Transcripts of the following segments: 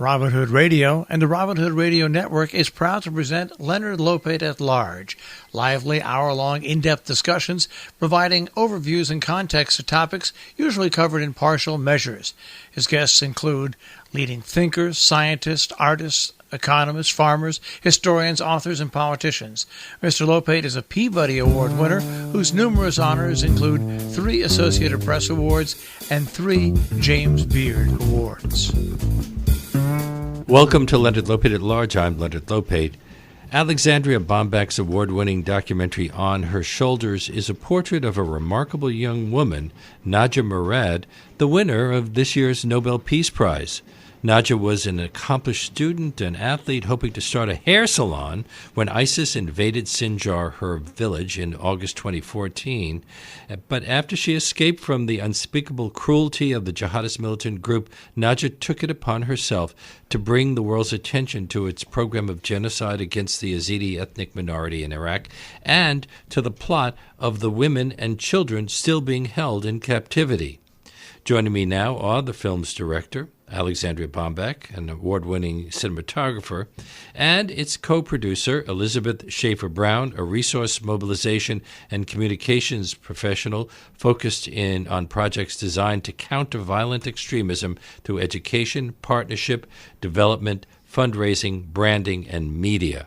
Robin Hood Radio and the Robin Hood Radio Network is proud to present Leonard Lopate at Large, lively hour-long in-depth discussions providing overviews and context to topics usually covered in partial measures. His guests include leading thinkers, scientists, artists, economists, farmers, historians, authors, and politicians. Mr. Lopate is a Peabody Award winner whose numerous honors include 3 Associated Press Awards and 3 James Beard Awards. Welcome to Leonard Lopate at Large. I'm Leonard Lopate. Alexandria Bombach's award-winning documentary On Her Shoulders is a portrait of a remarkable young woman, Nadia Murad, the winner of this year's Nobel Peace Prize. Nadia was an accomplished student and athlete hoping to start a hair salon when ISIS invaded Sinjar, her village, in August 2014. But after she escaped from the unspeakable cruelty of the jihadist militant group, Nadia took it upon herself to bring the world's attention to its program of genocide against the Yazidi ethnic minority in Iraq and to the plot of the women and children still being held in captivity. Joining me now are the film's director, Alexandria Bombach, an award-winning cinematographer, and its co-producer, Elizabeth Schaefer Brown, a resource mobilization and communications professional focused on projects designed to counter violent extremism through education, partnership, development, fundraising, branding, and media.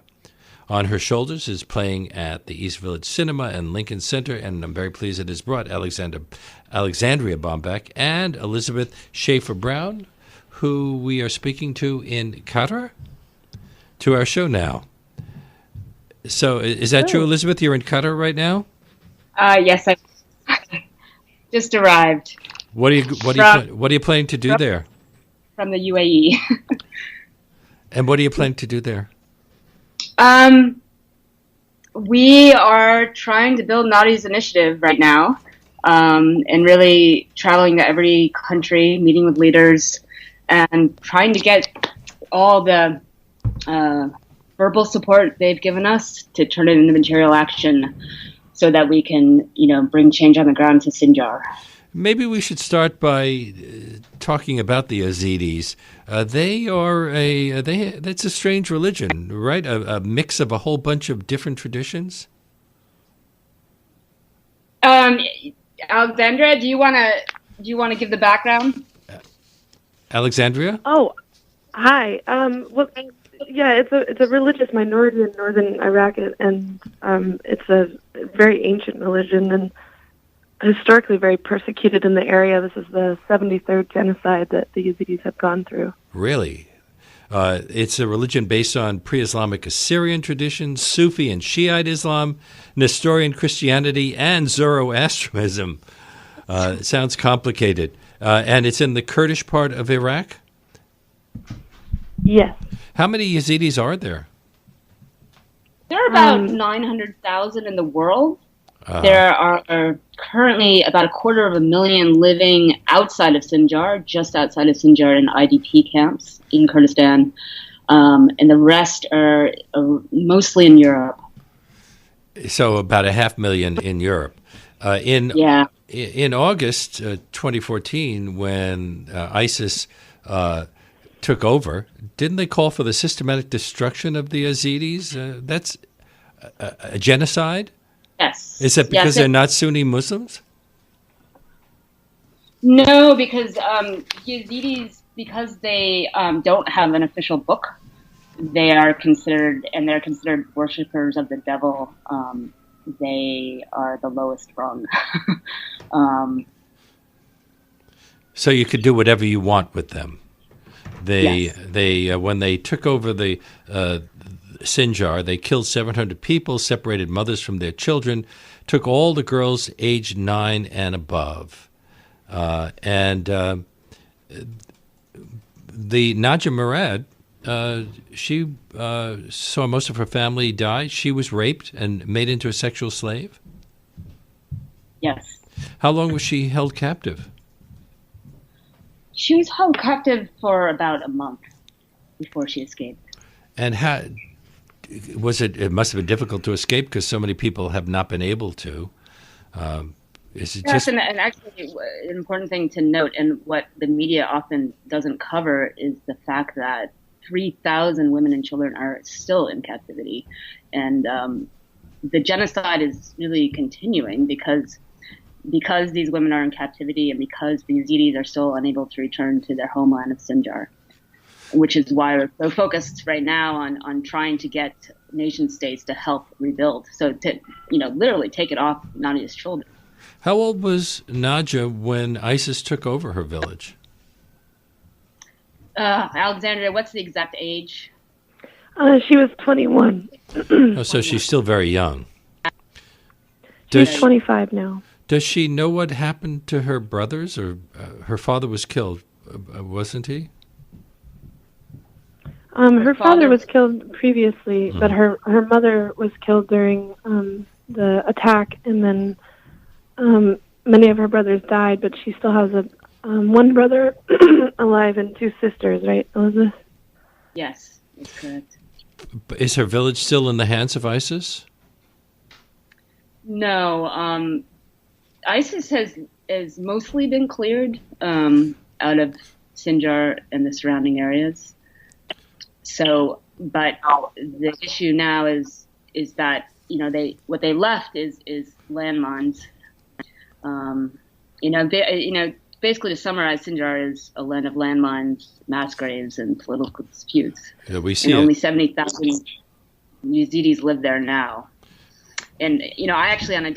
On Her Shoulders is playing at the East Village Cinema and Lincoln Center, and I'm very pleased it has brought Alexandria Bombach and Elizabeth Schaefer Brown, who we are speaking to in Qatar, to our show now. So is that true, Elizabeth? You're in Qatar right now? Yes, I just arrived. What are you planning to do there? From the UAE. And what are you planning to do there? We are trying to build Nadi's initiative right now, and really traveling to every country, meeting with leaders, and trying to get all the verbal support they've given us to turn it into material action so that we can, bring change on the ground to Sinjar. Maybe we should start by talking about the Yazidis. That's a strange religion, right? A mix of a whole bunch of different traditions. Alexandra, do you want to give the background? Alexandria? Oh, hi. It's a religious minority in northern Iraq, and it's a very ancient religion and historically very persecuted in the area. This is the 73rd genocide that the Yazidis have gone through. Really? It's a religion based on pre-Islamic Assyrian traditions, Sufi and Shiite Islam, Nestorian Christianity, and Zoroastrianism. It sounds complicated. And it's in the Kurdish part of Iraq? Yes. How many Yazidis are there? There are about 900,000 in the world. There are currently about 250,000 living outside of Sinjar, just outside of Sinjar, in IDP camps in Kurdistan. And the rest are mostly in Europe. So about 500,000 in Europe. In August 2014, when ISIS took over, didn't they call for the systematic destruction of the Yazidis? That's a genocide? Yes. Is that because they're not Sunni Muslims? No, because Yazidis, because they don't have an official book, they're considered worshippers of the devil. They are the lowest rung. So you could do whatever you want with them. Yes. When they took over the Sinjar, they killed 700 people, separated mothers from their children, took all the girls aged 9 and above. The Nadia Murad, she saw most of her family die. She was raped and made into a sexual slave? Yes. How long was she held captive? She was held captive for about a month before she escaped. And how was it? It must have been difficult to escape because so many people have not been able to. Is it Yes, just... and actually, an important thing to note, and what the media often doesn't cover, is the fact that 3,000 women and children are still in captivity, and the genocide is really continuing because these women are in captivity and because the Yazidis are still unable to return to their homeland of Sinjar, which is why we're so focused right now on trying to get nation states to help rebuild. So to, literally take it off Nadia's shoulders. How old was Nadia when ISIS took over her village? Alexandria, what's the exact age? She was 21. Oh, so she's still very young. She's 25 now. Does she know what happened to her brothers? Or her father was killed, wasn't he? Her father was killed previously, but her mother was killed during the attack, and then many of her brothers died, but she still has one brother alive and two sisters, right, Elizabeth? Yes, that's correct. Is her village still in the hands of ISIS? No, ISIS has mostly been cleared out of Sinjar and the surrounding areas. So, but the issue now is that what they left is landmines. Basically, to summarize, Sinjar is a land of landmines, mass graves, and political disputes. Yeah, we see only 70,000 Yazidis live there now. And I actually almost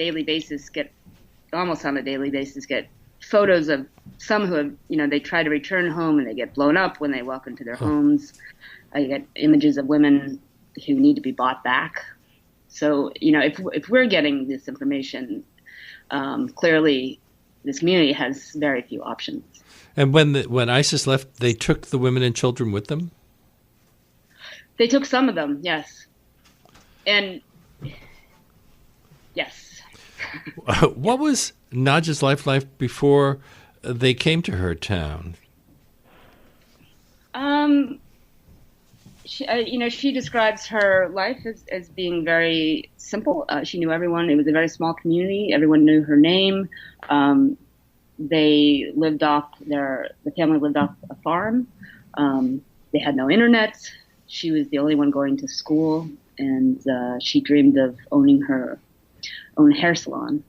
on a daily basis get photos of some who have they try to return home and they get blown up when they walk into their homes. I get images of women who need to be bought back. So if we're getting this information, clearly this community has very few options. And when ISIS left, they took the women and children with them? They took some of them, yes. And yes. What was Nadia's life like before they came to her town? She describes her life as being very simple. She knew everyone. It was a very small community. Everyone knew her name. The family lived off a farm. They had no internet. She was the only one going to school, and she dreamed of owning her own hair salon.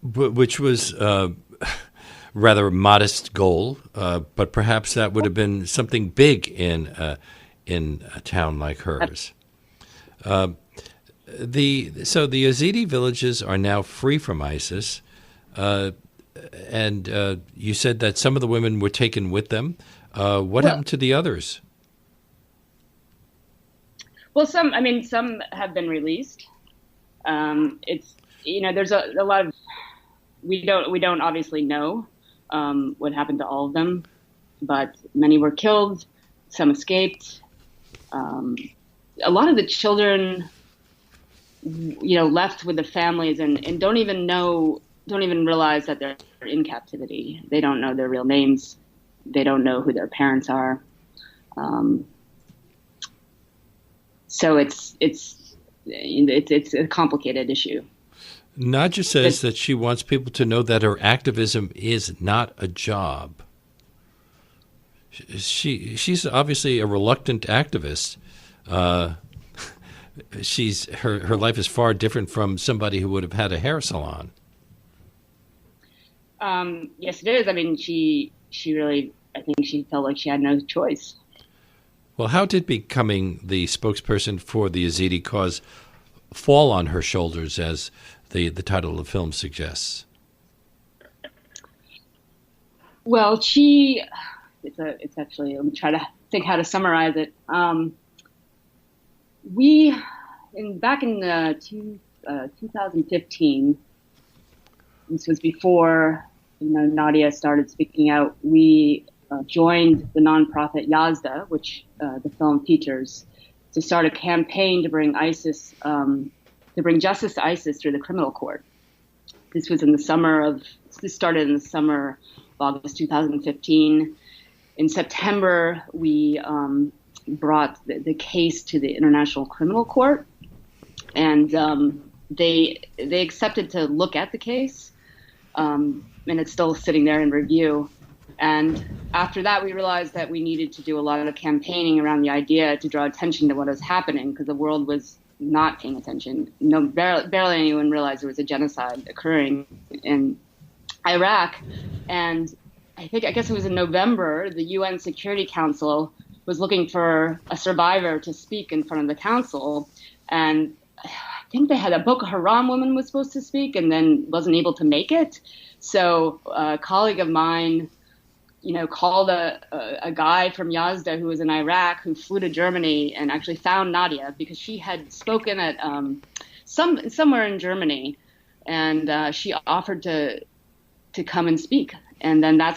Which was rather modest goal, but perhaps that would have been something big in a town like hers. So the Yazidi villages are now free from ISIS, and you said that some of the women were taken with them. What happened to the others? Well, some have been released. There's a lot of we don't obviously know what happened to all of them, but many were killed. Some escaped. A lot of the children, left with the families and don't even realize that they're in captivity. They don't know their real names. They don't know who their parents are. So it's a complicated issue. Nadia says that she wants people to know that her activism is not a job. She's obviously a reluctant activist. Her life is far different from somebody who would have had a hair salon. Yes, it is. I mean, she really, I think she felt like she had no choice. Well, how did becoming the spokesperson for the Yazidi cause fall on her shoulders, as the title of the film suggests? Well, it's actually, let me try to think how to summarize it. Back in 2015, this was before Nadia started speaking out, we joined the nonprofit Yazda, which the film features, to start a campaign to bring justice to ISIS through the criminal court. This started in the summer of August 2015. In September, we brought the case to the International Criminal Court, and they accepted to look at the case, and it's still sitting there in review. And after that, we realized that we needed to do a lot of campaigning around the idea to draw attention to what was happening, because the world was not paying attention. Barely anyone realized there was a genocide occurring in Iraq. And I guess it was in November, the UN Security Council was looking for a survivor to speak in front of the council. And I think they had a Boko Haram woman was supposed to speak and then wasn't able to make it. So a colleague of mine, called a guy from Yazda who was in Iraq, who flew to Germany and actually found Nadia because she had spoken at somewhere in Germany, and she offered to come and speak. And then I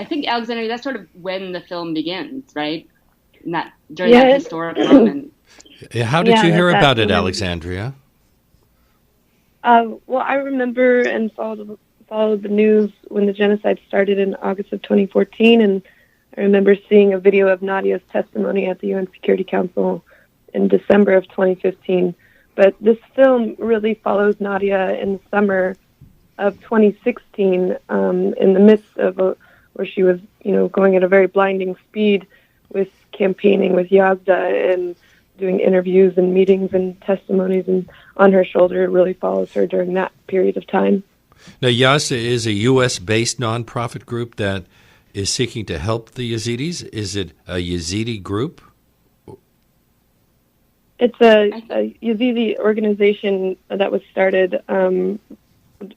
think, Alexandria, that's sort of when the film begins, right? During that historic moment. How did you hear about it, Alexandria? Well, I remember and followed the news when the genocide started in August of 2014, and I remember seeing a video of Nadia's testimony at the UN Security Council in December of 2015. But this film really follows Nadia in the summer of 2016, in the midst of where she was, going at a very blinding speed with campaigning with Yazda and doing interviews and meetings and testimonies, and On Her Shoulder it really follows her during that period of time. Now, Yazda is a U.S.-based nonprofit group that is seeking to help the Yazidis. Is it a Yazidi group? It's a Yazidi organization that was started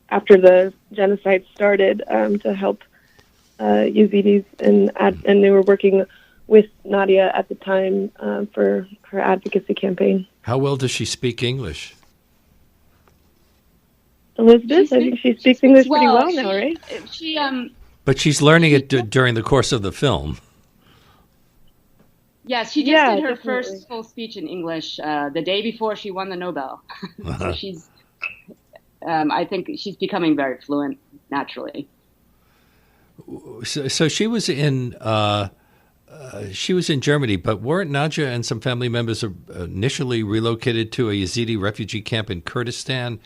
after the genocide started to help Yazidis, and they were working with Nadia at the time for her advocacy campaign. How well does she speak English? Elizabeth, I think she speaks English pretty well now, right? But she's learning it during the course of the film. Yes, she just did her first full speech in English the day before she won the Nobel. So she's, I think she's becoming very fluent naturally. So she was in Germany, but weren't Nadia and some family members initially relocated to a Yazidi refugee camp in Kurdistan,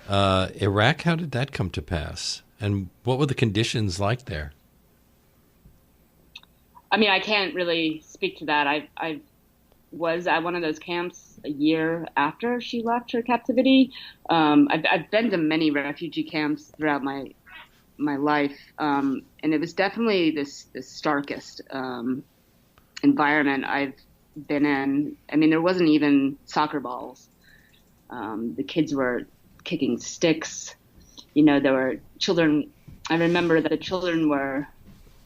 Iraq? How did that come to pass? And what were the conditions like there? I mean, I can't really speak to that. I was at one of those camps a year after she left her captivity. I've been to many refugee camps throughout my life, and it was definitely this starkest environment I've been in. I mean, there wasn't even soccer balls. The kids were kicking sticks. There were children. I remember that the children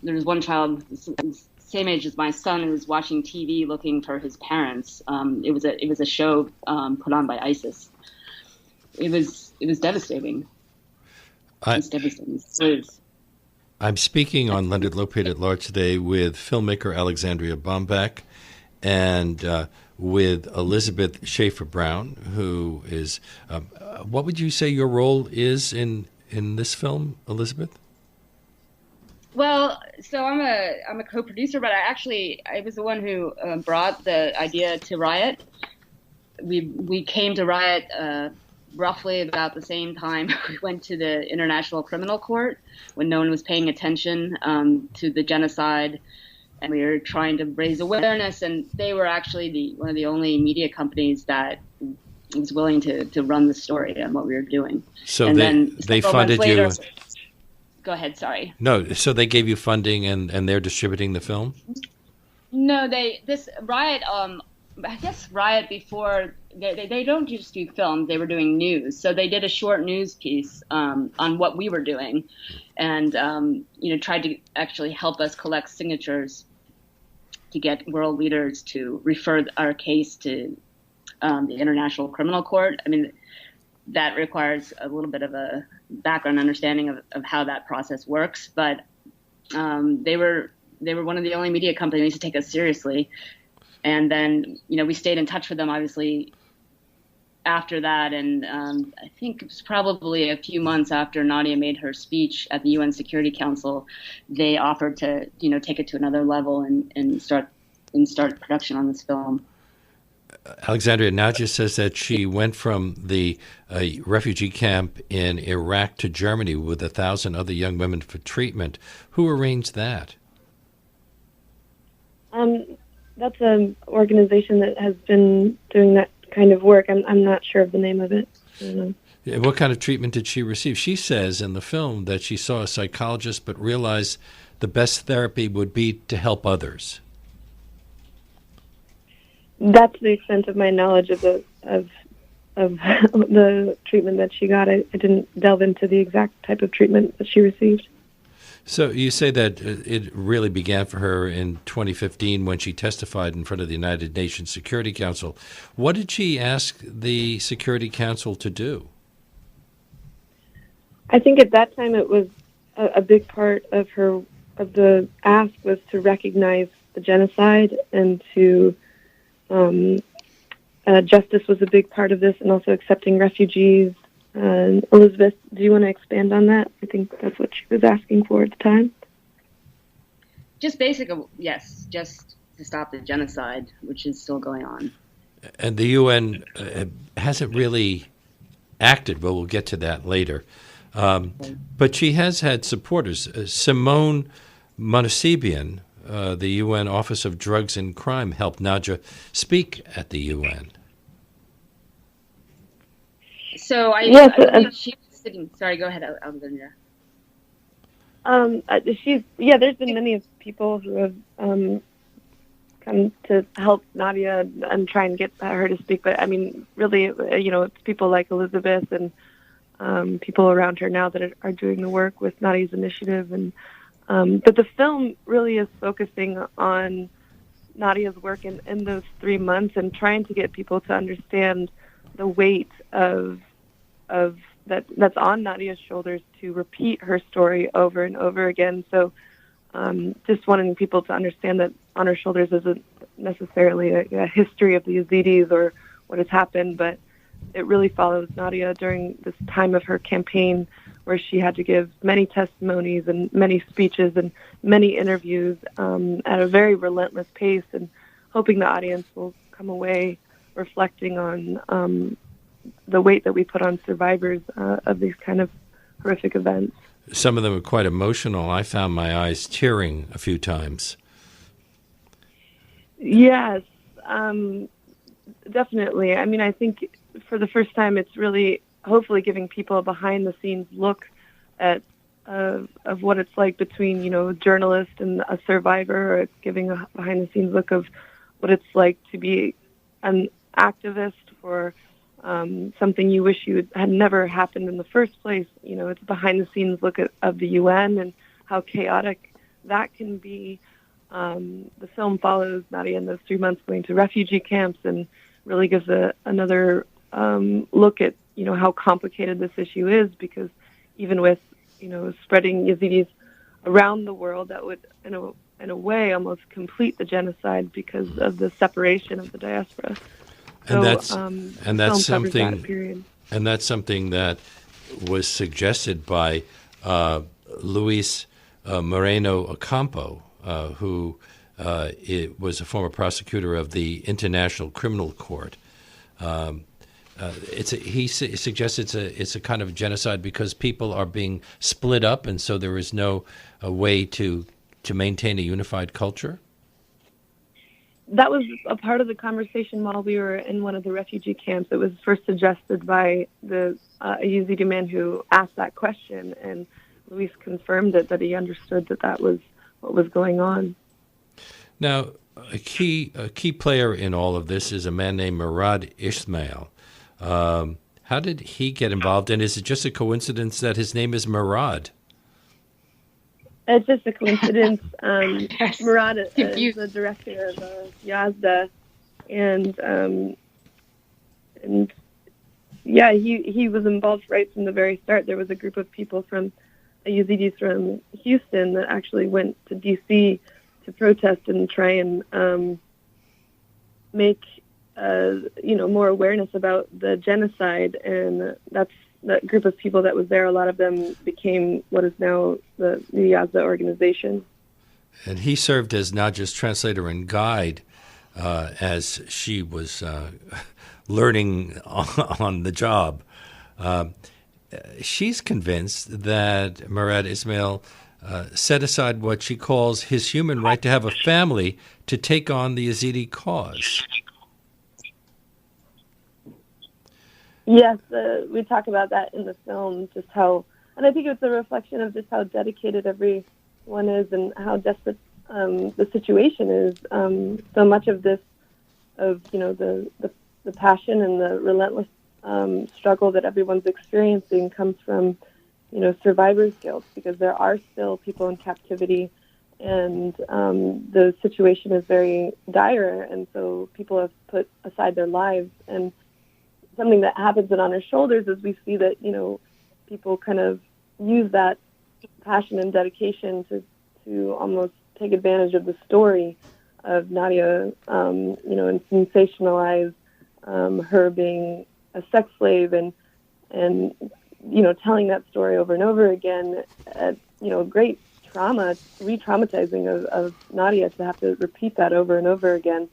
there was one child same age as my son who was watching TV looking for his parents. It was a show put on by ISIS. It was devastating. It's devastating. I'm speaking on Leonard Lopate at Large today with filmmaker Alexandria Bombach and with Elizabeth Schaefer Brown, who is, what would you say your role is in this film, Elizabeth? Well, so I'm a co-producer, but I was the one who brought the idea to Riot. We came to Riot roughly about the same time we went to the International Criminal Court when no one was paying attention to the genocide, and we were trying to raise awareness. And they were actually one of the only media companies that was willing to run the story on what we were doing. So and they funded you. Go ahead, sorry. No, so they gave you funding and they're distributing the film? No, Riot, I guess Riot before, they don't just do films, they were doing news. So they did a short news piece on what we were doing and, tried to actually help us collect signatures to get world leaders to refer our case to the International Criminal Court. I mean, that requires a little bit of a background understanding of how that process works. But they were one of the only media companies to take us seriously. And then, we stayed in touch with them, obviously, after that. And I think it was probably a few months after Nadia made her speech at the UN Security Council, they offered to, take it to another level and start production on this film. Alexandria Nadja says that she went from the refugee camp in Iraq to Germany with 1,000 other young women for treatment. Who arranged that? That's an organization that has been doing that kind of work. I'm not sure of the name of it. I don't know. What kind of treatment did she receive? She says in the film that she saw a psychologist but realized the best therapy would be to help others. That's the extent of my knowledge of the the treatment that she got. I didn't delve into the exact type of treatment that she received. So you say that it really began for her in 2015 when she testified in front of the United Nations Security Council. What did she ask the Security Council to do? I think at that time it was a big part of the ask was to recognize the genocide and to justice was a big part of this, and also accepting refugees. Elizabeth, do you want to expand on that? I think that's what she was asking for at the time. Just basically, yes, just to stop the genocide, which is still going on. And the UN hasn't really acted. Well, we'll get to that later. But she has had supporters. Simone Monosibian, the UN Office of Drugs and Crime, helped Nadja speak at the UN. So I believe she was sitting. Sorry, go ahead, Alexandria. There's been many people who have come to help Nadia and try and get her to speak. But I mean, really, it's people like Elizabeth and people around her now that are doing the work with Nadia's initiative. And but the film really is focusing on Nadia's work in those 3 months and trying to get people to understand the weight of that's on Nadia's shoulders to repeat her story over and over again. So just wanting people to understand that on her shoulders isn't necessarily a history of the Yazidis or what has happened, but it really follows Nadia during this time of her campaign where she had to give many testimonies and many speeches and many interviews at a very relentless pace, and hoping the audience will come away reflecting on the weight that we put on survivors of these kind of horrific events. Some of them are quite emotional. I found my eyes tearing a few times. Yes, definitely. I mean, I think for the first time it's really hopefully giving people a behind-the-scenes look at of what it's like between, a journalist and a survivor, or it's giving a behind-the-scenes look of what it's like to be an activist for something you wish had never happened in the first place. It's a behind-the-scenes look of the UN and how chaotic that can be. The film follows Nadia in those 3 months going to refugee camps and really gives another look at, how complicated this issue is, because even with, spreading Yazidis around the world, that would, in a way, almost complete the genocide because of the separation of the diaspora. And that's something that was suggested by Luis Moreno Ocampo, who was a former prosecutor of the International Criminal Court. He suggests it's a kind of genocide because people are being split up, and so there is no way to maintain a unified culture. That was a part of the conversation while we were in one of the refugee camps. It was first suggested by a Yazidi man who asked that question, and Luis confirmed it, that he understood that was what was going on. Now, a key player in all of this is a man named Murad Ismail. How did he get involved, and is it just a coincidence that his name is Murad? It's just a coincidence. Yes. Murad is the director of Yazda, and he was involved right from the very start. There was a group of people Yazidis from Houston that actually went to D.C. to protest and try and make more awareness about the genocide, and that group of people that was there, a lot of them became what is now the Yazda organization. And he served as Nadja's translator and guide as she was learning on the job. She's convinced that Murad Ismail set aside what she calls his human right to have a family to take on the Yazidi cause. Yes, we talk about that in the film, just how, and I think it's a reflection of just how dedicated everyone is and how desperate the situation is. So much of this, the passion and the relentless struggle that everyone's experiencing comes from, survivor's guilt, because there are still people in captivity, and the situation is very dire, and so people have put aside their lives. And something that happens on our shoulders is we see that, people kind of use that passion and dedication to almost take advantage of the story of Nadia, and sensationalize her being a sex slave and telling that story over and over again at, great trauma, re-traumatizing of Nadia to have to repeat that over and over again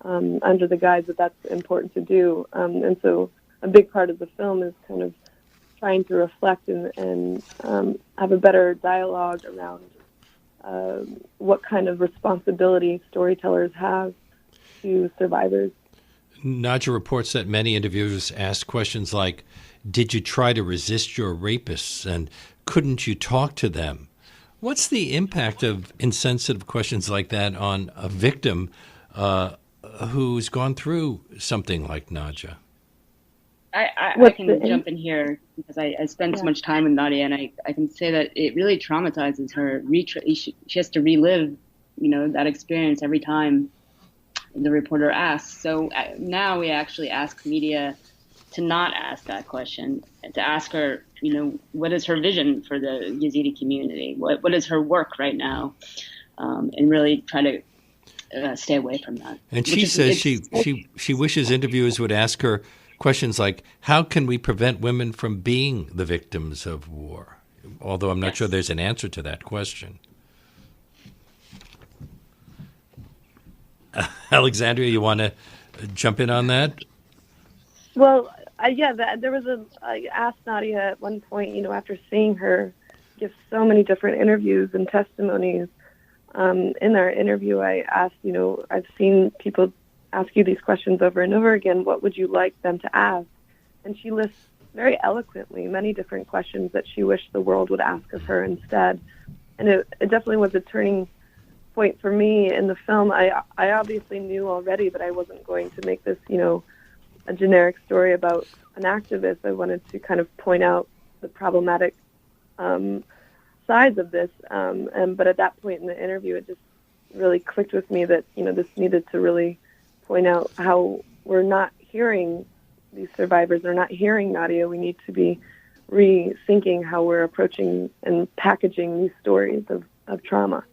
under the guise that that's important to do. And so a big part of the film is kind of trying to reflect and have a better dialogue around what kind of responsibility storytellers have to survivors. Nadja reports that many interviewers asked questions like, did you try to resist your rapists, and couldn't you talk to them? What's the impact of insensitive questions like that on a victim who's gone through something like Nadja? I can jump in here because I spend so much time with Nadia, and I can say that it really traumatizes her. She has to relive, that experience every time the reporter asks. So now we actually ask media to not ask that question, to ask her, what is her vision for the Yazidi community? What is her work right now? And really try to stay away from that. And she says she wishes interviewers would ask her questions like, how can we prevent women from being the victims of war? Although I'm not sure there's an answer to that question. Alexandria, you want to jump in on that? Well, I asked Nadia at one point, after seeing her give so many different interviews and testimonies, in our interview, I asked, I've seen people ask you these questions over and over again. What would you like them to ask? And she lists very eloquently many different questions that she wished the world would ask of her instead. And it definitely was a turning point for me in the film. I obviously knew already that I wasn't going to make this, a generic story about an activist. I wanted to kind of point out the problematic sides of this. But at that point in the interview, it just really clicked with me that, this needed to really point out how we're not hearing these survivors, we're not hearing Nadia. We need to be rethinking how we're approaching and packaging these stories of trauma.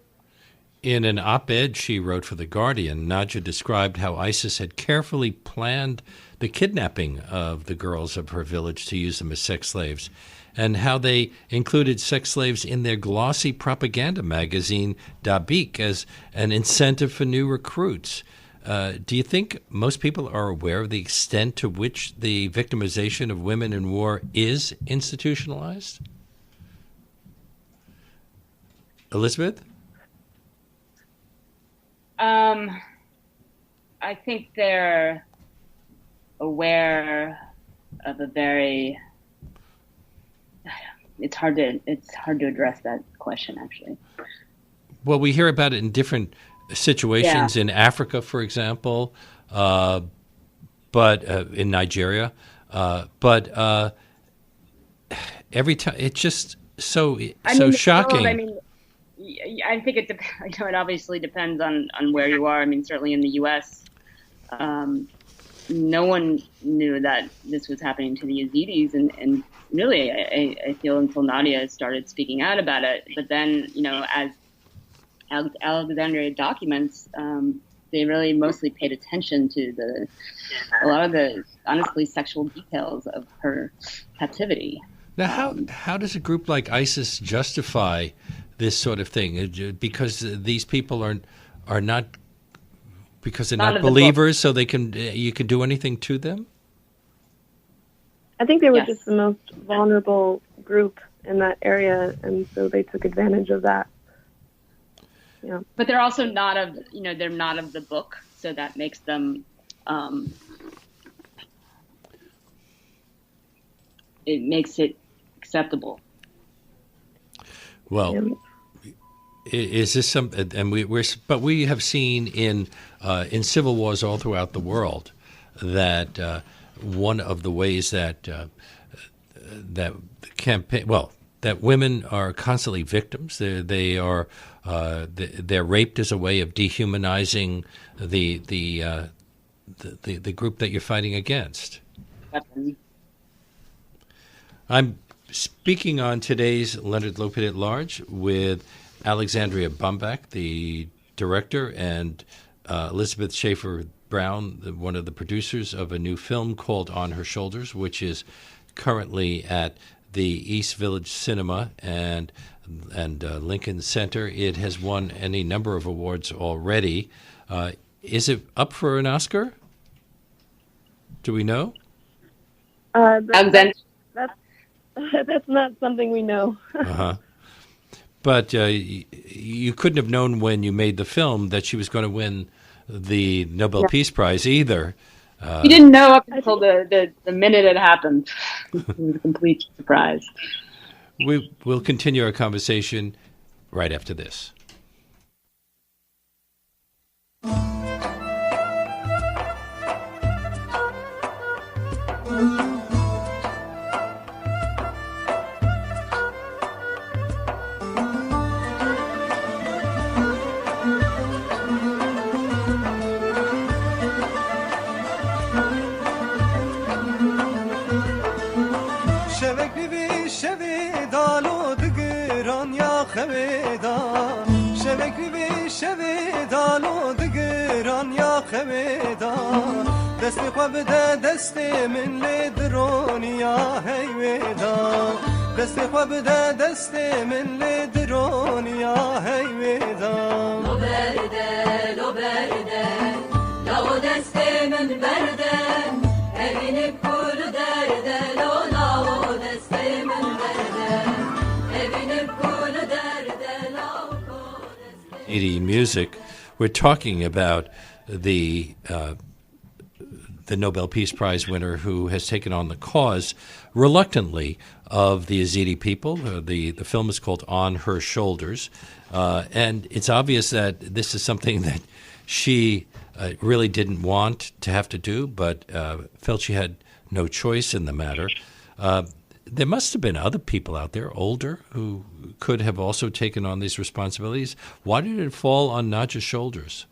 In an op-ed she wrote for The Guardian, Nadja described how ISIS had carefully planned the kidnapping of the girls of her village to use them as sex slaves, and how they included sex slaves in their glossy propaganda magazine, Dabik, as an incentive for new recruits. Do you think most people are aware of the extent to which the victimization of women in war is institutionalized? Elizabeth? I think they're aware of a very. It's hard to address that question, actually. Well, we hear about it in different situations in Africa, for example, but in Nigeria, but every time it's just so shocking. I think it depends. It obviously depends on where you are. I mean, certainly in the U.S., no one knew that this was happening to the Yazidis, and really, I feel until Nadia started speaking out about it. But then, as Alexandria documents, they really mostly paid attention to a lot of the honestly sexual details of her captivity. Now, how does a group like ISIS justify this sort of thing? Because these people are not because they're not believers, so you can do anything to them? I think they were just the most vulnerable group in that area, and so they took advantage of that. Yeah. But they're also not of, they're not of the book, so that makes them, it makes it acceptable. Well, is this some? And we have seen in civil wars all throughout the world that one of the ways that that women are constantly victims. They're raped as a way of dehumanizing the group that you're fighting against. I'm speaking on today's Leonard Lopate at Large with Alexandria Bombach, the director, and Elizabeth Schaefer Brown, one of the producers of a new film called On Her Shoulders, which is currently at the East Village Cinema and Lincoln Center. It has won any number of awards already. Is it up for an Oscar? Do we know? That's not something we know. But you couldn't have known when you made the film that she was going to win the Nobel Peace Prize either. You didn't know up until the minute it happened. It was a complete surprise. We'll continue our conversation right after this. دست خواب ده دست من لدرونیا هیودا دست خواب ده دست من لدرونیا هیودا لو برده لو دست من برده evin kul derde لو دست من برده evin kul derde 80 music. We're talking about the Nobel Peace Prize winner who has taken on the cause, reluctantly, of the Yazidi people. The film is called On Her Shoulders, and it's obvious that this is something that she really didn't want to have to do, but felt she had no choice in the matter. There must have been other people out there, older, who could have also taken on these responsibilities. Why did it fall on Nadia's shoulders?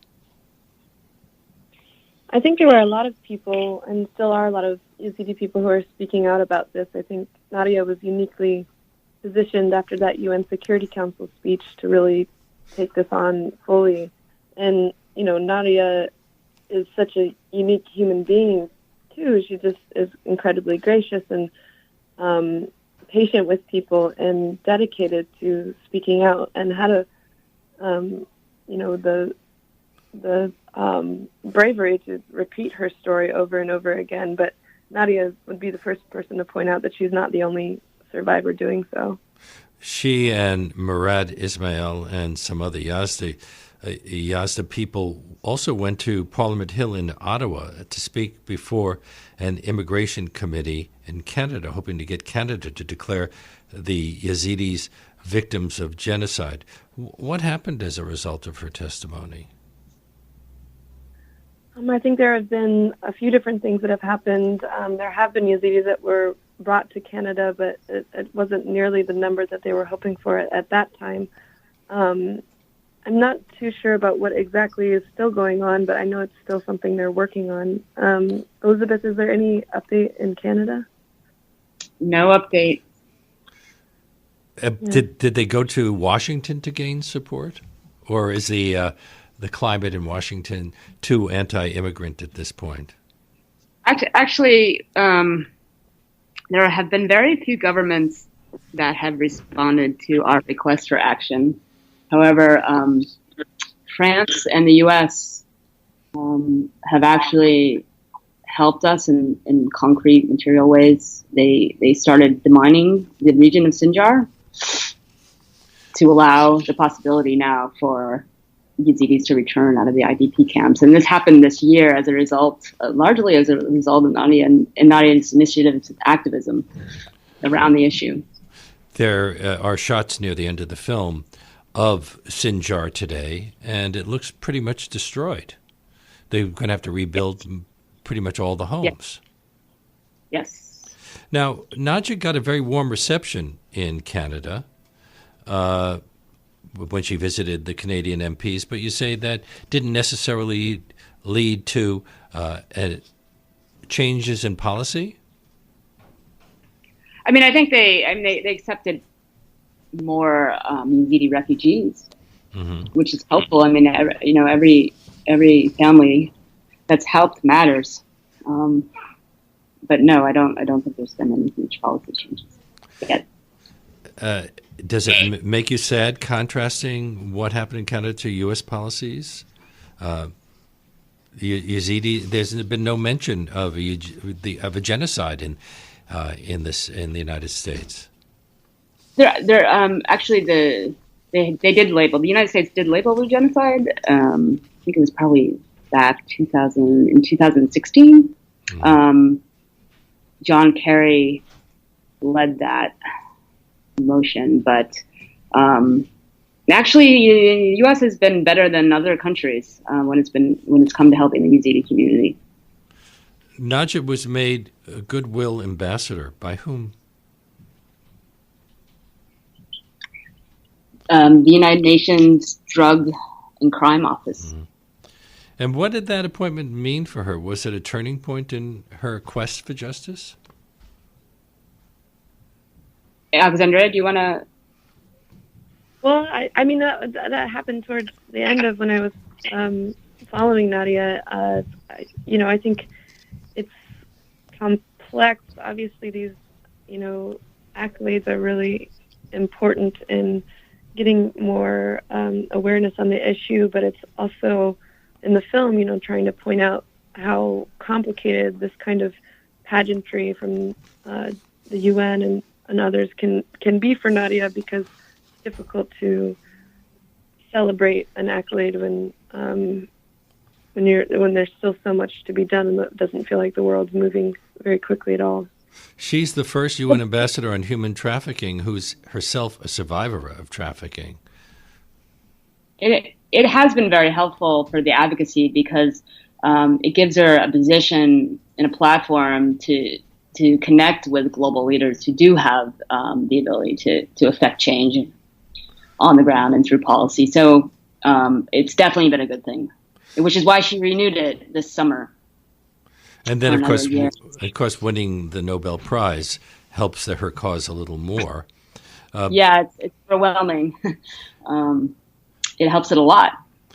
I think there were a lot of people, and still are a lot of Yazidi people who are speaking out about this. I think Nadia was uniquely positioned after that UN Security Council speech to really take this on fully. And, Nadia is such a unique human being, too. She just is incredibly gracious and patient with people and dedicated to speaking out, and had the bravery to repeat her story over and over again. But Nadia would be the first person to point out that she's not the only survivor doing so. She and Murad Ismail and some other Yazda people also went to Parliament Hill in Ottawa to speak before an immigration committee in Canada, hoping to get Canada to declare the Yazidis victims of genocide. What happened as a result of her testimony? I think there have been a few different things that have happened. There have been Yazidis that were brought to Canada, but it wasn't nearly the number that they were hoping for at that time. I'm not too sure about what exactly is still going on, but I know it's still something they're working on. Elizabeth, is there any update in Canada? No update. Did they go to Washington to gain support, or is the climate in Washington too anti-immigrant at this point? Actually, there have been very few governments that have responded to our request for action. However, France and the U.S. have actually helped us in concrete material ways. They started demining the region of Sinjar to allow the possibility now for Yazidis to return out of the IDP camps. And this happened this year as a result, largely as a result of Nadia and Nadia's initiatives and activism around the issue. There are shots near the end of the film of Sinjar today, and it looks pretty much destroyed. They're going to have to rebuild pretty much all the homes. Yes. Now, Nadia got a very warm reception in Canada when she visited the Canadian MPs, but you say that didn't necessarily lead to changes in policy? I mean, I think they accepted more Yazidi refugees, which is helpful. I mean, every family that's helped matters. But no, I don't think there's been any huge policy changes yet. Does it make you sad contrasting what happened in Canada to U.S. policies? Yazidi, there's been no mention of a genocide in the United States. There actually they did label, the United States did label the genocide. I think it was probably back in 2016. John Kerry led that motion, but actually, the U.S. has been better than other countries when it's come to helping the Yazidi community. Nadia was made a goodwill ambassador by whom? The United Nations Drug and Crime Office. And what did that appointment mean for her? Was it a turning point in her quest for justice? Alexandria, do you want to? Well, I mean, that happened towards the end of when I was following Nadia. I think it's complex. Obviously, these, accolades are really important in getting more awareness on the issue, but it's also in the film, trying to point out how complicated this kind of pageantry from the UN and others can be for Nadia, because it's difficult to celebrate an accolade when there's still so much to be done and it doesn't feel like the world's moving very quickly at all. She's the first UN ambassador on human trafficking who's herself a survivor of trafficking. It has been very helpful for the advocacy because it gives her a position and a platform to connect with global leaders who do have the ability to affect change on the ground and through policy. So it's definitely been a good thing, which is why she renewed it this summer. And then, of course, winning the Nobel Prize helps her cause a little more. It's overwhelming. It helps it a lot.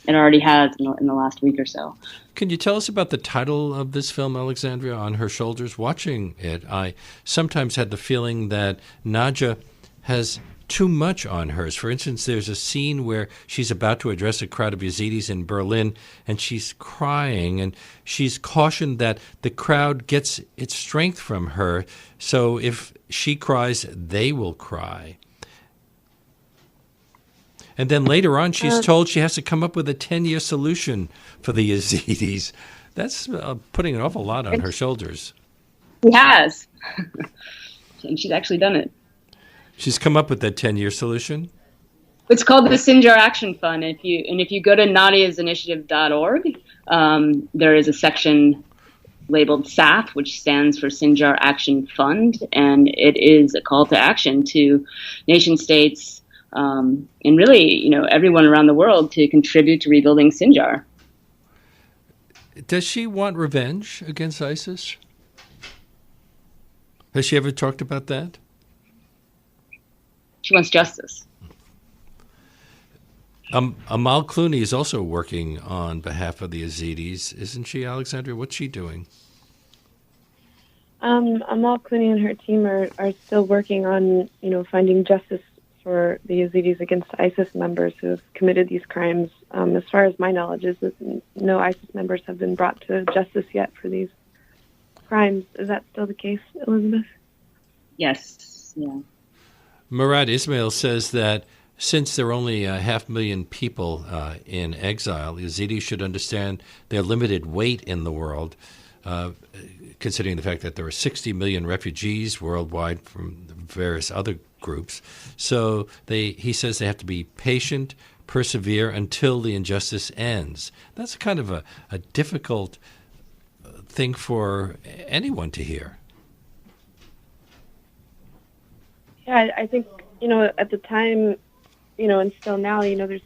It already has in the last week or so. Can you tell us about the title of this film, Alexandria, On Her Shoulders? Watching it, I sometimes had the feeling that Nadia has too much on hers. For instance, there's a scene where she's about to address a crowd of Yazidis in Berlin, and she's crying, and she's cautioned that the crowd gets its strength from her, so if she cries, they will cry. And then later on, she's told she has to come up with a 10-year solution for the Yazidis. That's putting an awful lot on her shoulders. She has. And she's actually done it. She's come up with that 10-year solution? It's called the Sinjar Action Fund. If you go to nadiasinitiative.org, there is a section labeled SAF, which stands for Sinjar Action Fund, and it is a call to action to nation states and really, everyone around the world to contribute to rebuilding Sinjar. Does she want revenge against ISIS? Has she ever talked about that? She wants justice. Amal Clooney is also working on behalf of the Yazidis, isn't she, Alexandria? What's she doing? Amal Clooney and her team are still working on, finding justice for the Yazidis against ISIS members who have committed these crimes. As far as my knowledge is that no ISIS members have been brought to justice yet for these crimes. Is that still the case, Elizabeth? Yes. Yeah. Murad Ismail says that since there are only 500,000 people in exile, Yazidis should understand their limited weight in the world, considering the fact that there are 60 million refugees worldwide from various other groups. So he says they have to be patient, persevere until the injustice ends. That's kind of a difficult thing for anyone to hear. Yeah, I think, at the time, and still now, there's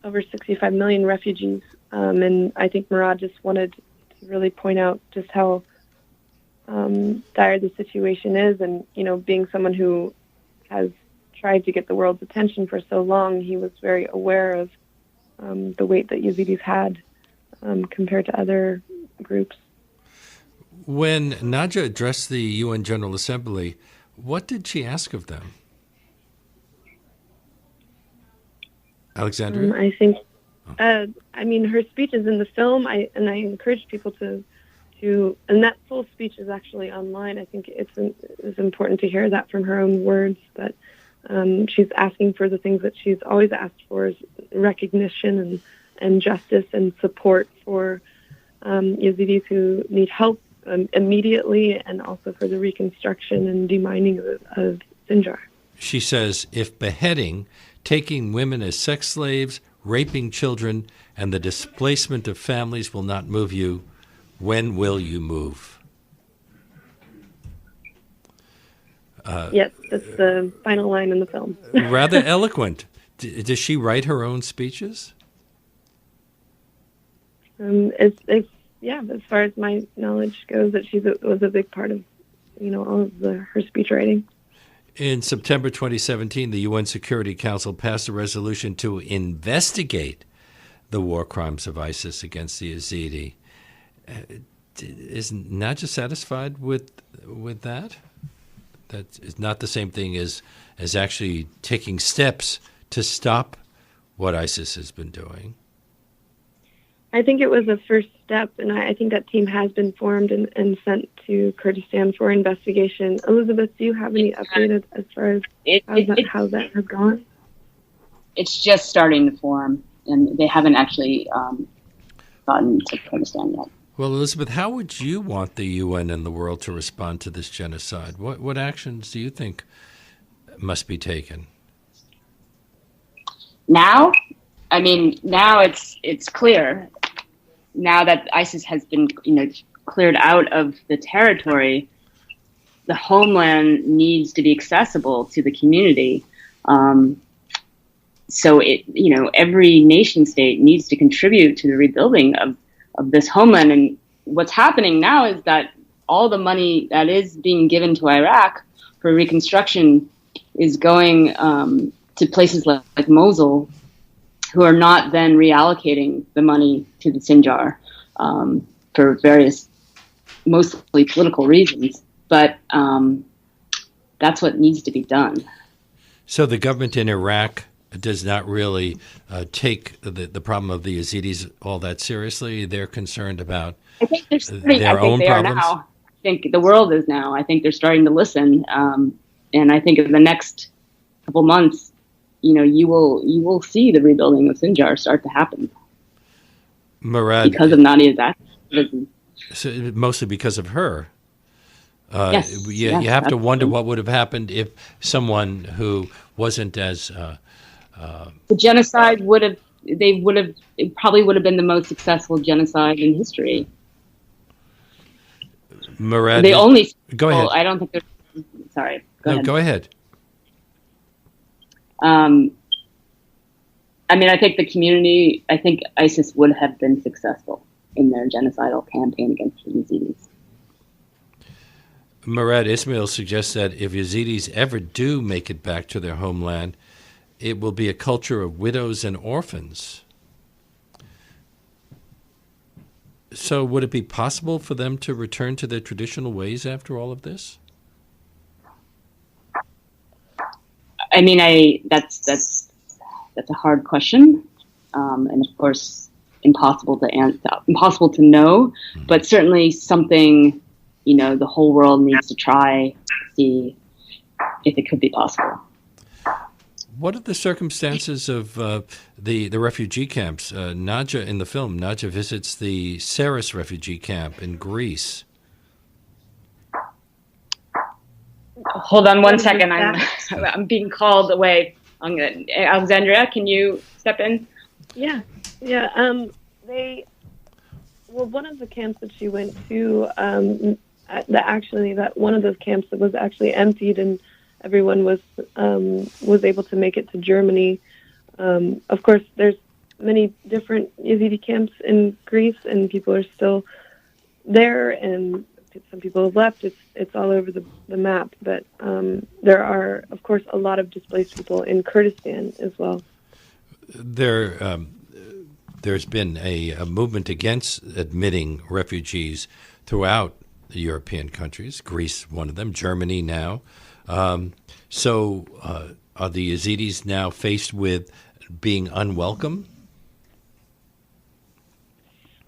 over 65 million refugees. And I think Murad just wanted to really point out just how dire the situation is. And, being someone who has tried to get the world's attention for so long, he was very aware of the weight that Yazidis had compared to other groups. When Nadia addressed the UN General Assembly, what did she ask of them? Alexandria? I think, her speech is in the film, and I encourage people to, and that full speech is actually online. I think it's important to hear that from her own words, but she's asking for the things that she's always asked for, is recognition and justice and support for Yazidis who need help immediately, and also for the reconstruction and demining of Sinjar. She says, if beheading, taking women as sex slaves, raping children, and the displacement of families will not move you, when will you move? Yes, that's the final line in the film. Rather eloquent. Does she write her own speeches? As far as my knowledge goes, that she was a big part of, all of her speech writing. In September 2017, the UN Security Council passed a resolution to investigate the war crimes of ISIS against the Yazidi. Is Nadia satisfied with that? That is not the same thing as actually taking steps to stop what ISIS has been doing. I think it was a first step, and I think that team has been formed and sent to Kurdistan for investigation. Elizabeth, do you have any update as far as how that has gone? It's just starting to form, and they haven't actually gotten to Kurdistan yet. Well, Elizabeth, how would you want the UN and the world to respond to this genocide? What actions do you think must be taken? Now it's clear. Now that ISIS has been, cleared out of the territory, the homeland needs to be accessible to the community. So every nation state needs to contribute to the rebuilding of this homeland. And what's happening now is that all the money that is being given to Iraq for reconstruction is going to places like Mosul, who are not then reallocating the money to the Sinjar for various, mostly political reasons. But that's what needs to be done. So the government in Iraq does not really take the problem of the Yazidis all that seriously. They're concerned about their own problems. I think the world is now. I think they're starting to listen. And I think in the next couple months, you will see the rebuilding of Sinjar start to happen. Murad, because of Nadia's activism. So mostly because of her. Yes, you have to wonder what would have happened if someone who wasn't as the genocide it probably would have been the most successful genocide in history. Murad, go ahead. I don't think they're sorry. Go ahead. I think the community, I think ISIS would have been successful in their genocidal campaign against the Yazidis. Murad Ismail suggests that if Yazidis ever do make it back to their homeland, it will be a culture of widows and orphans. So would it be possible for them to return to their I mean, that's a hard question, and of course, impossible to know. But certainly something, the whole world needs to try to see if it could be possible. What are the circumstances of the refugee camps? Nadja, in the film, Nadja visits the Saris refugee camp in Greece. Hold on one second. I'm being called away. Alexandria, can you step in? Yeah. One of the camps that she went to, that one of those camps that was actually emptied, and everyone was able to make it to Germany. Of course, there's many different Yazidi camps in Greece, and people are still there, and some people have left. It's all over the map, but there are, of course, a lot of displaced people in Kurdistan as well. There's been a movement against admitting refugees throughout the European countries, Greece one of them, Germany now. So are the Yazidis now faced with being unwelcome?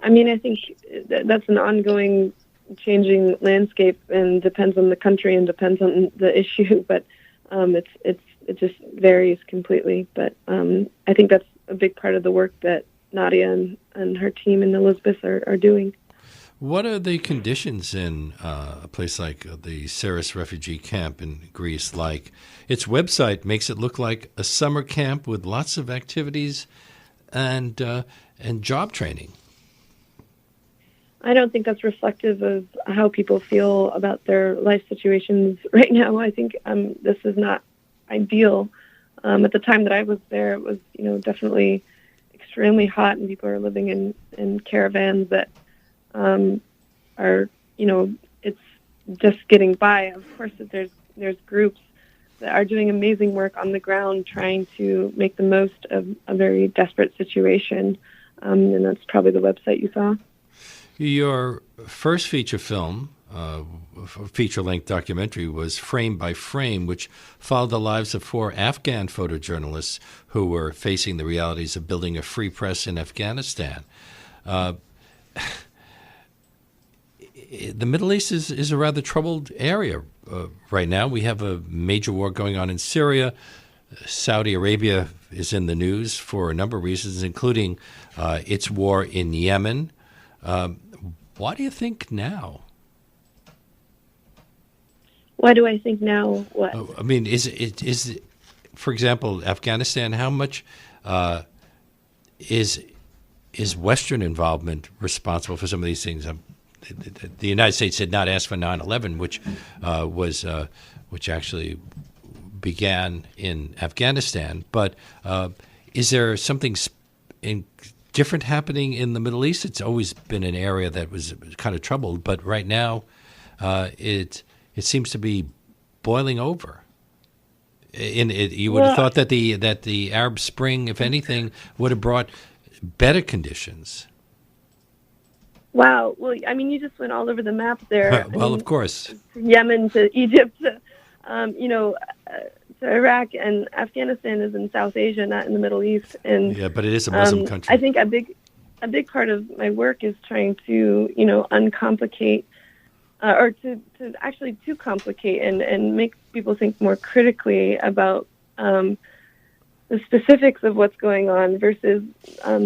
I mean, I think that's an ongoing changing landscape, and depends on the country and depends on the issue, but it just varies completely. But I think that's a big part of the work that Nadia and her team in Elizabeth are doing. What are the conditions in a place like the Saris refugee camp in Greece like? Its website makes it look like a summer camp with lots of activities and job training. I don't think that's reflective of how people feel about their life situations right now. I think this is not ideal. At the time that I was there, it was definitely extremely hot, and people are living in caravans that are it's just getting by. Of course, there's groups that are doing amazing work on the ground, trying to make the most of a very desperate situation, and that's probably the website you saw. Your first feature film, feature-length documentary, was Frame by Frame, which followed the lives of 4 Afghan photojournalists who were facing the realities of building a free press in Afghanistan. The Middle East is a rather troubled area right now. We have a major war going on in Syria. Saudi Arabia is in the news for a number of reasons, including its war in Yemen. Why do you think now? Why do I think now? What? I mean, is it, for example, Afghanistan? How much is Western involvement responsible for some of these things? The United States did not ask for 9/11, which actually began in Afghanistan. But is there something different happening in the Middle East? It's always been an area that was kind of troubled, but right now it seems to be boiling over. You would have thought that the Arab Spring, if anything, would have brought better conditions. Wow. Well, I mean, you just went all over the map there. Of course. Yemen to Egypt to Iraq, and Afghanistan is in South Asia, not in the Middle East. And yeah, but it is a Muslim country. I think a big part of my work is trying to uncomplicate, or to actually to complicate and make people think more critically about the specifics of what's going on versus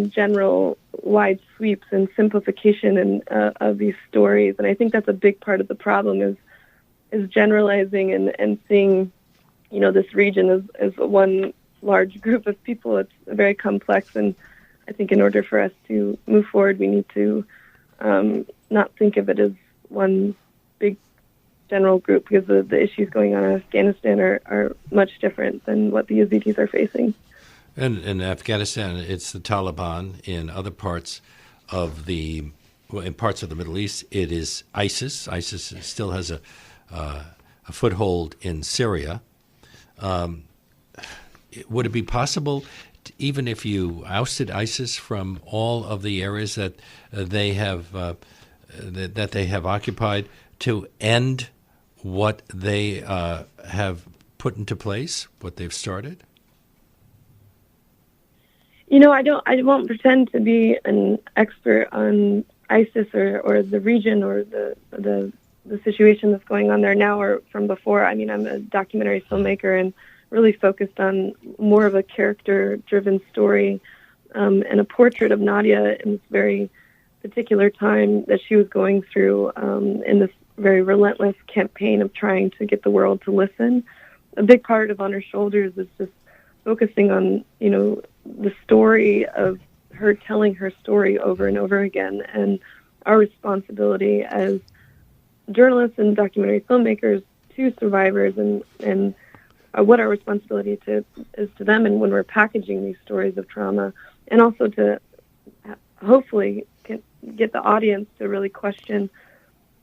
general wide sweeps and simplification of these stories. And I think that's a big part of the problem is generalizing and seeing this region as one large group of people. It's very complex, and I think in order for us to move forward, we need to not think of it as one big general group, because the issues going on in Afghanistan are much different than what the Yazidis are facing. And in Afghanistan, it's the Taliban. In other parts of in parts of the Middle East, it is ISIS. ISIS still has a foothold in Syria. Would it be possible, even if you ousted ISIS from all of the areas that they have occupied, to end what they have put into place, what they've started? I won't pretend to be an expert on ISIS or the region or the situation that's going on there now or from before. I mean, I'm a documentary filmmaker and really focused on more of a character-driven story and a portrait of Nadia in this very particular time that she was going through in this very relentless campaign of trying to get the world to listen. A big part of On Her Shoulders is just focusing on, the story of her telling her story over and over again, and our responsibility as journalists and documentary filmmakers to survivors and what our responsibility is to them, and when we're packaging these stories of trauma, and also to hopefully get the audience to really question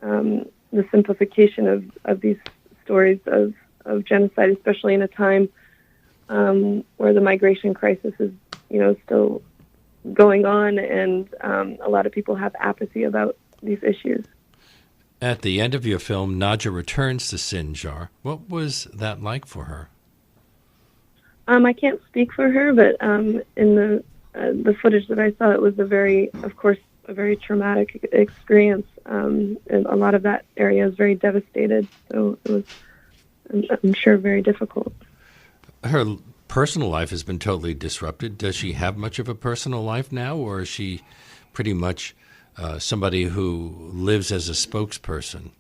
the simplification of these stories of genocide, especially in a time where the migration crisis is, still going on, and a lot of people have apathy about these issues. At the end of your film, Nadia returns to Sinjar. What was that like for her? I can't speak for her, but in the footage that I saw, it was a very traumatic experience. And a lot of that area is very devastated, so it was, I'm sure, very difficult. Her personal life has been totally disrupted. Does she have much of a personal life now, or is she pretty much somebody who lives as a spokesperson?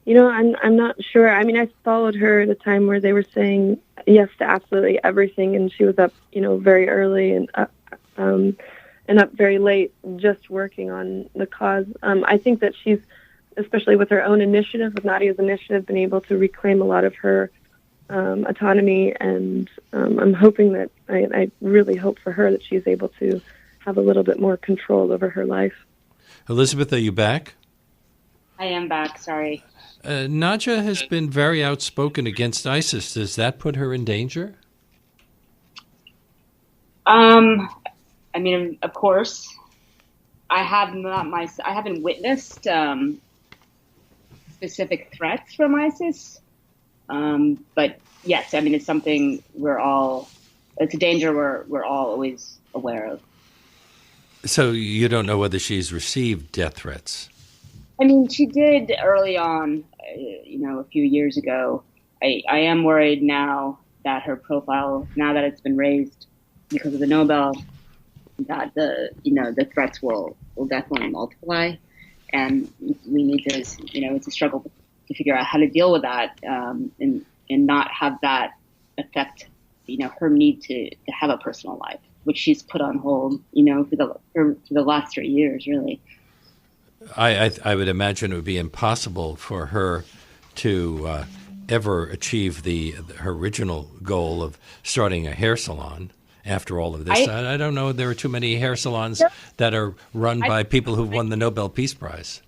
I'm not sure. I mean, I followed her at a time where they were saying yes to absolutely everything, and she was up, very early and up very late, just working on the cause. I think that she's, especially with her own initiative, with Nadia's initiative, been able to reclaim a lot of her autonomy, and I'm hoping that I really hope for her that she's able to have a little bit more control over her life. Elizabeth, are you back? I am back, sorry. Nadia has been very outspoken against ISIS. Does that put her in danger? I mean, of course, I haven't witnessed specific threats from ISIS. But yes, I mean, it's something it's a danger we're all always aware of. So you don't know whether she's received death threats? I mean, she did early on, a few years ago. I am worried now that her profile, now that it's been raised because of the Nobel, that the threats will definitely multiply. And we need to, it's a struggle to figure out how to deal with that and not have that affect, her need to have a personal life, which she's put on hold, for the last 3 years, really. I would imagine it would be impossible for her to ever achieve her original goal of starting a hair salon after all of this. I don't know. There are too many hair salons that are run by people who've won the Nobel Peace Prize.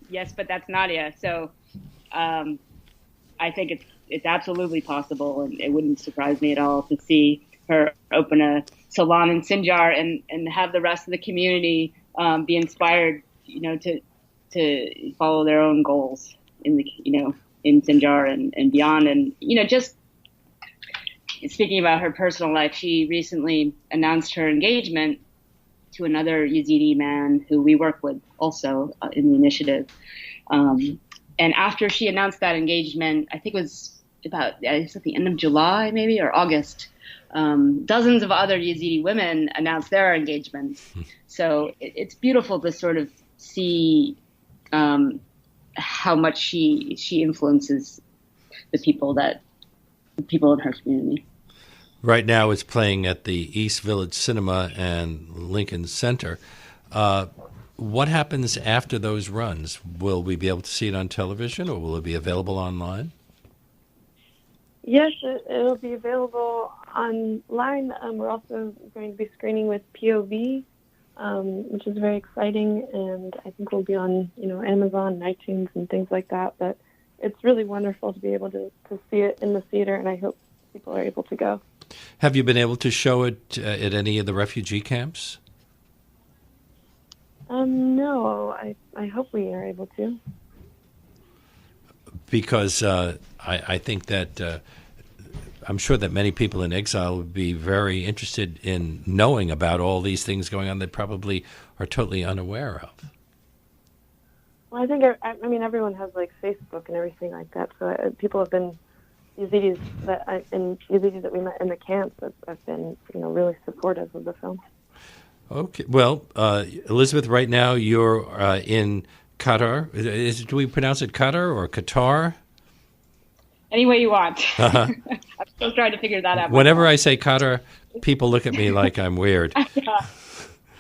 Yes, but that's Nadia. So I think it's absolutely possible, and it wouldn't surprise me at all to see her open a salon in Sinjar and have the rest of the community be inspired, to follow their own goals in Sinjar and beyond. And, just speaking about her personal life, she recently announced her engagement to another Yazidi man who we work with also in the initiative. And after she announced that engagement, I think it was at the end of July, maybe, or August, dozens of other Yazidi women announced their engagements. So it's beautiful to sort of see how much she influences the people in her community. Right now it's playing at the East Village Cinema and Lincoln Center. What happens after those runs? Will we be able to see it on television, or will it be available online? Yes, it'll be available online. We're also going to be screening with POV, which is very exciting, and I think we'll be on, Amazon and iTunes and things like that. But it's really wonderful to be able to see it in the theater, and I hope people are able to go. Have you been able to show it at any of the refugee camps? No, I hope we are able to. because I think that I'm sure that many people in exile would be very interested in knowing about all these things going on that probably are totally unaware of. Well, I think everyone has like Facebook and everything like that. So people have been Yazidis Yazidis that we met in the camps have been really supportive of the film. Okay, well, Elizabeth, right now you're in Qatar. Do we pronounce it Qatar or Qatar? Any way you want. I'm still trying to figure that out. Whenever I say Qatar, people look at me like I'm weird.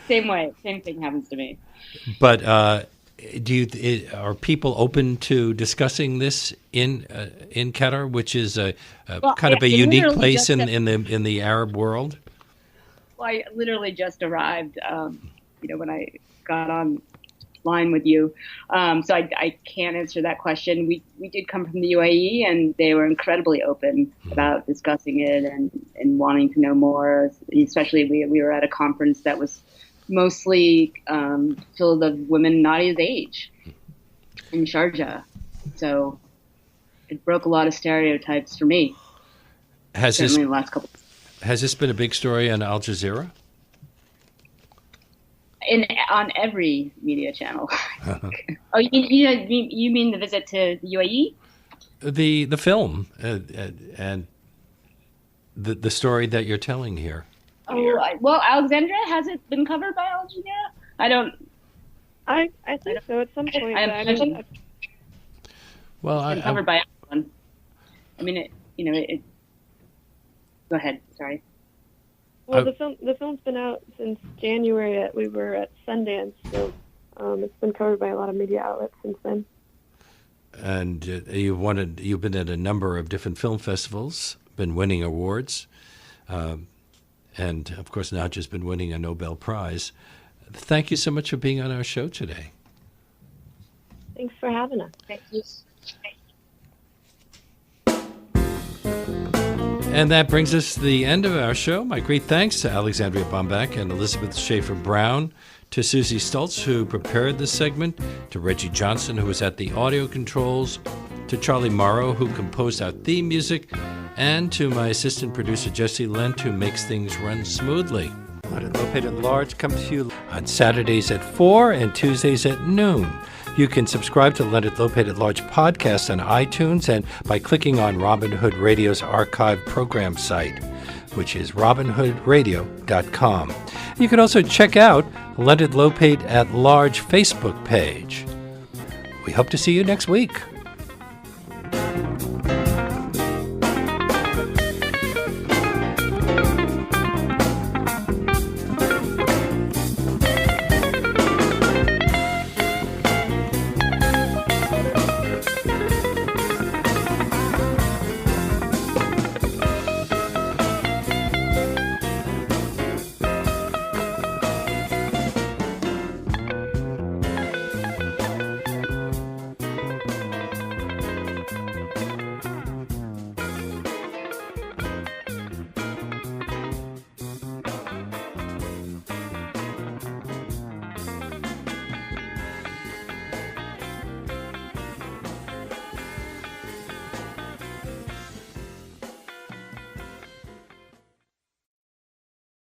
Same way. Same thing happens to me. But are people open to discussing this in Qatar, which is kind of a unique place in the Arab world? Well, I literally just arrived. When I got online with you, so I can't answer that question. We did come from the UAE, and they were incredibly open about discussing it and wanting to know more. Especially, we were at a conference that was mostly filled of women Nadia's age in Sharjah. So it broke a lot of stereotypes for me. Certainly the last couple. Has this been a big story on Al Jazeera? On every media channel. Oh, you mean the visit to the UAE? The film and the story that you're telling here. Oh, well, Alexandria, has it been covered by Al Jazeera? I think so at some point. It's been covered by everyone. I mean, it. Go ahead. Sorry. Well, the film's been out since January. We were at Sundance, so it's been covered by a lot of media outlets since then. And you've been at a number of different film festivals, been winning awards. And, of course, now just been winning a Nobel Prize. Thank you so much for being on our show today. Thanks for having us. Thank you. And that brings us to the end of our show. My great thanks to Alexandria Bombach and Elizabeth Schaefer Brown, to Susie Stultz, who prepared this segment, to Reggie Johnson, who was at the audio controls, to Charlie Morrow, who composed our theme music, and to my assistant producer, Jesse Lent, who makes things run smoothly. Leonard Lopate at Large comes to you on Saturdays at 4 and Tuesdays at noon. You can subscribe to Leonard Lopate at Large podcast on iTunes and by clicking on Robin Hood Radio's archive program site, which is robinhoodradio.com. You can also check out Leonard Lopate at Large Facebook page. We hope to see you next week.